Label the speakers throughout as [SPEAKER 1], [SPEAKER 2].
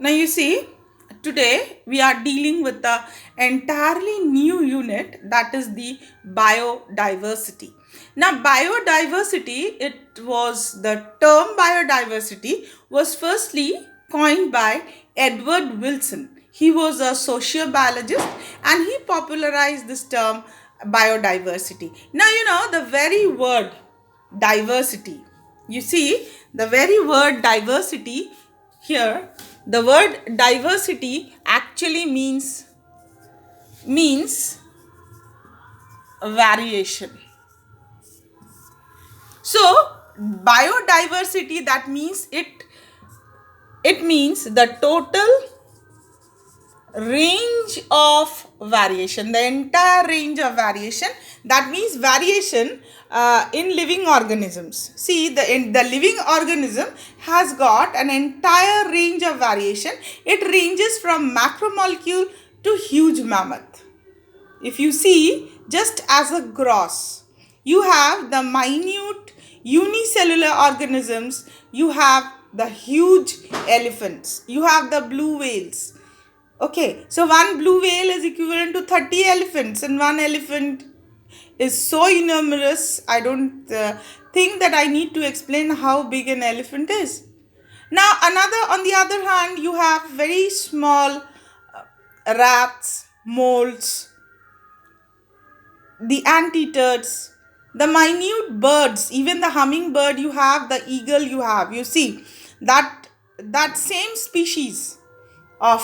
[SPEAKER 1] Now you see, today we are dealing with the entirely new unit, that is the biodiversity. Now biodiversity, it was the term biodiversity was firstly coined by Edward Wilson. He was a sociobiologist and he popularized this term biodiversity. Now you know the very word diversity. You see, the very word diversity here, the word diversity actually means variation. So biodiversity, that means it means the total range of variation, the entire range of variation. That means variation in living organisms. See, the living organism has got an entire range of variation. It ranges from macromolecule to huge mammoth. If you see, just as a gross, you have the minute unicellular organisms, you have the huge elephants, you have the blue whales. Okay, so one blue whale is equivalent to 30 elephants, and one elephant is so enormous. I don't think that I need to explain how big an elephant is. Now, on the other hand, you have very small rats, moles, the anteaters, the minute birds, even the hummingbird you have, the eagle you have. You see that same species of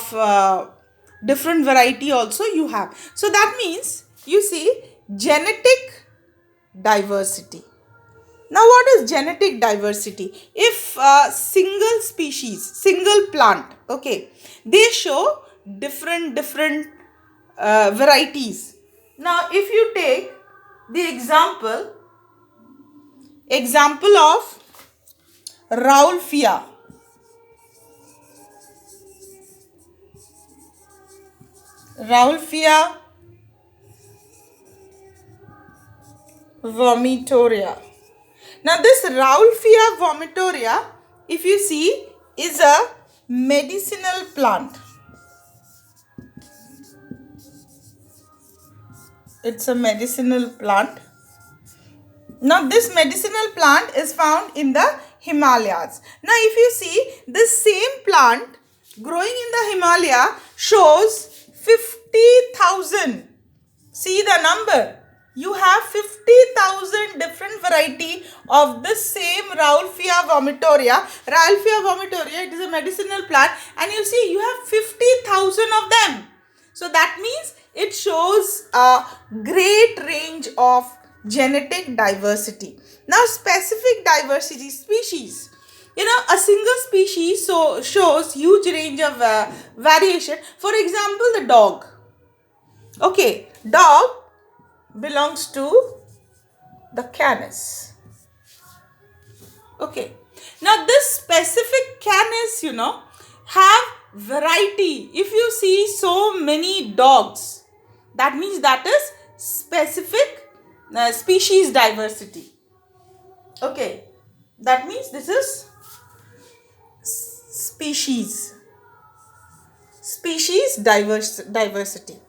[SPEAKER 1] different variety also you have. So that means you see genetic diversity. Now what is genetic diversity? If single species, single plant, okay, they show different varieties. Now if you take the example of Rauwolfia. Rauwolfia vomitoria. Now this Rauwolfia vomitoria, if you see, is a medicinal plant. It's a medicinal plant. Now this medicinal plant is found in the Himalayas. Now if you see, this same plant growing in the Himalaya shows 50,000. See the number. You have 50,000 different variety of this same Rauwolfia vomitoria. Rauwolfia vomitoria, it is a medicinal plant, and you see you have 50,000 of them. So that means it shows a great range of genetic diversity. Now specific diversity, species. You know, a single species shows huge range of variation. For example, the dog. Okay, dog belongs to the Canis. Okay, now this specific Canis, you know, have variety. If you see so many dogs, that means that is specific species diversity. Okay, that means this is species diversity.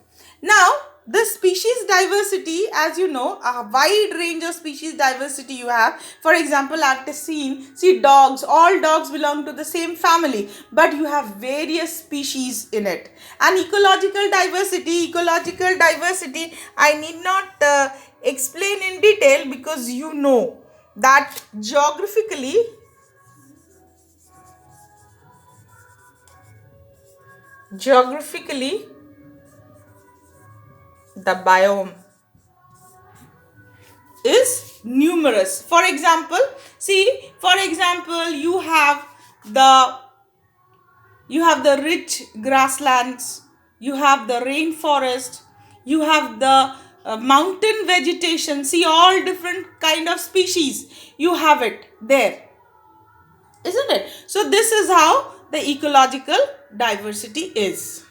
[SPEAKER 1] Now the species diversity, as you know, a wide range of species diversity you have. For example, I've see dogs, all dogs belong to the same family, but you have various species in it. And ecological diversity, I need not explain in detail, because you know that geographically the biome is numerous. For example, you have the rich grasslands, you have the rainforest, you have the mountain vegetation. See, all different kind of species you have it there, isn't it? So this is how the ecological diversity is.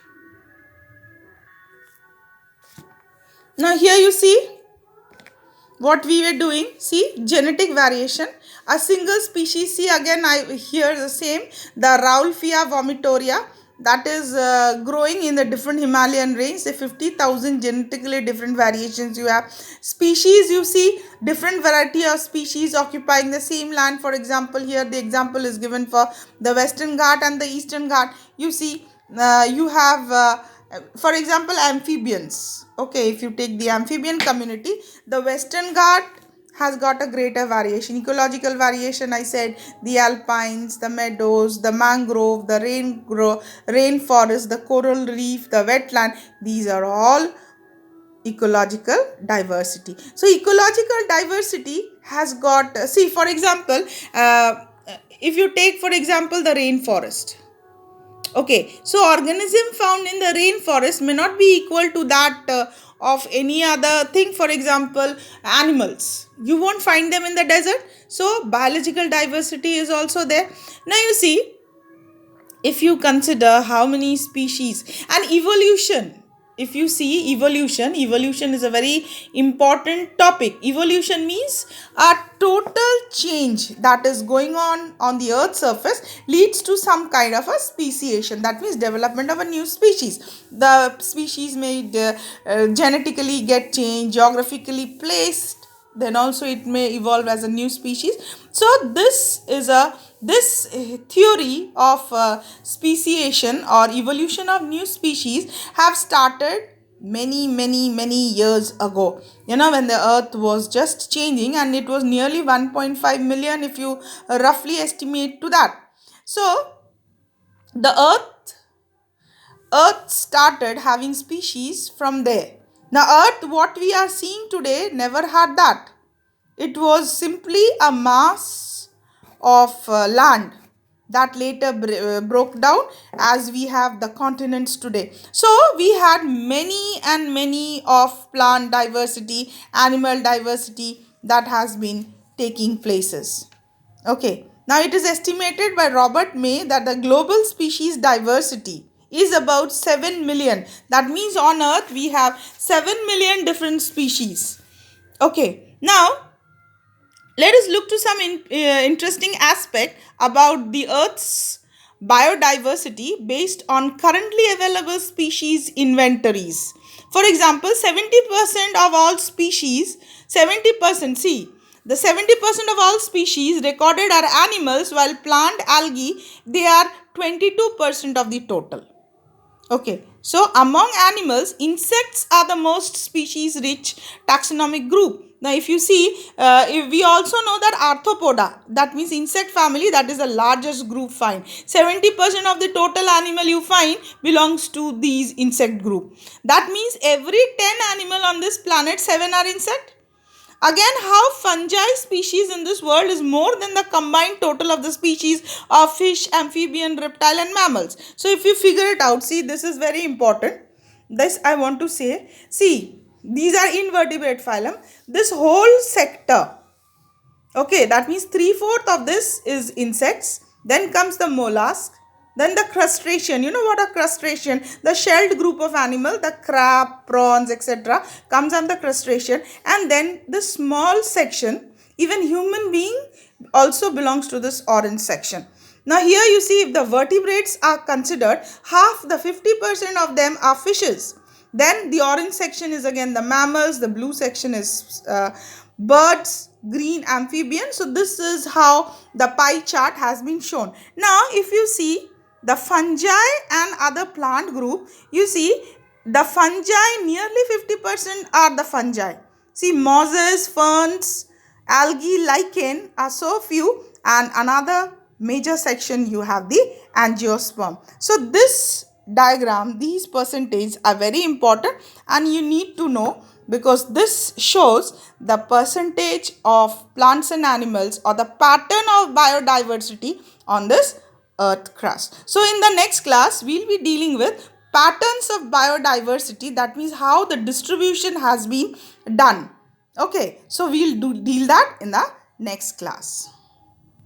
[SPEAKER 1] Now here you see what we were doing. See, genetic variation, a single species. See, again I hear the same, the Rauwolfia vomitoria. that is growing in the different Himalayan range. Say 50,000 genetically different variations you have. Species, you see different variety of species occupying the same land. For example, here the example is given for the Western Ghat and the Eastern Ghat. You see, you have for example, amphibians. Okay, if you take the amphibian community, the Western Ghat has got a greater variation, ecological variation. I said the alpines, the meadows, the mangrove, the rainforest, the coral reef, the wetland. These are all ecological diversity. So ecological diversity has got, see for example, if you take for example the rainforest. Okay, so organism found in the rainforest may not be equal to that of any other thing. For example, animals, you won't find them in the desert. So biological diversity is also there. Now you see, if you consider how many species and evolution, if you see evolution is a very important topic. Evolution means a total change that is going on the earth's surface leads to some kind of a speciation. That means development of a new species. The species may genetically get changed, geographically placed, then also it may evolve as a new species. So this theory of speciation or evolution of new species have started many years ago, when the earth was just changing, and it was nearly 1.5 million if you roughly estimate to that. So the earth started having species from there. Now earth what we are seeing today never had that. It was simply a mass of land that later broke down as we have the continents today. So we had many and many of plant diversity, animal diversity that has been taking places. Okay, now it is estimated by Robert May that the global species diversity is about 7 million. That means on earth we have 7 million different species. Okay, now let us look to some interesting aspect about the earth's biodiversity based on currently available species inventories. For example, 70% of all species, 70%, see, the 70% of all species recorded are animals, while plant algae, they are 22% of the total. Okay, so among animals, insects are the most species rich taxonomic group. Now, if you see, if we also know that arthropoda, that means insect family, that is the largest group find. 70% of the total animal you find belongs to these insect group. That means every 10 animal on this planet, 7 are insect. Again, how fungi species in this world is more than the combined total of the species of fish, amphibian, reptile and mammals. So, if you figure it out, see, this is very important. This I want to say. See, these are invertebrate phylum. This whole sector, okay, that means 3/4 of this is insects. Then comes the mollusk. Then the crustacean, you know what a crustacean, the shelled group of animal, the crab, prawns, etc. comes under crustacean. And then the small section, even human being also belongs to this orange section. Now here you see, if the vertebrates are considered, half the 50% of them are fishes. Then the orange section is again the mammals, the blue section is birds, green amphibian. So this is how the pie chart has been shown. Now if you see the fungi and other plant group, you see the fungi, nearly 50% are the fungi. See, mosses, ferns, algae, lichen are so few, and another major section you have the angiosperm. So this diagram, these percentages are very important and you need to know, because this shows the percentage of plants and animals or the pattern of biodiversity on this earth crust. So in the next class, we'll be dealing with patterns of biodiversity. That means how the distribution has been done. Okay, so we'll deal that in the next class.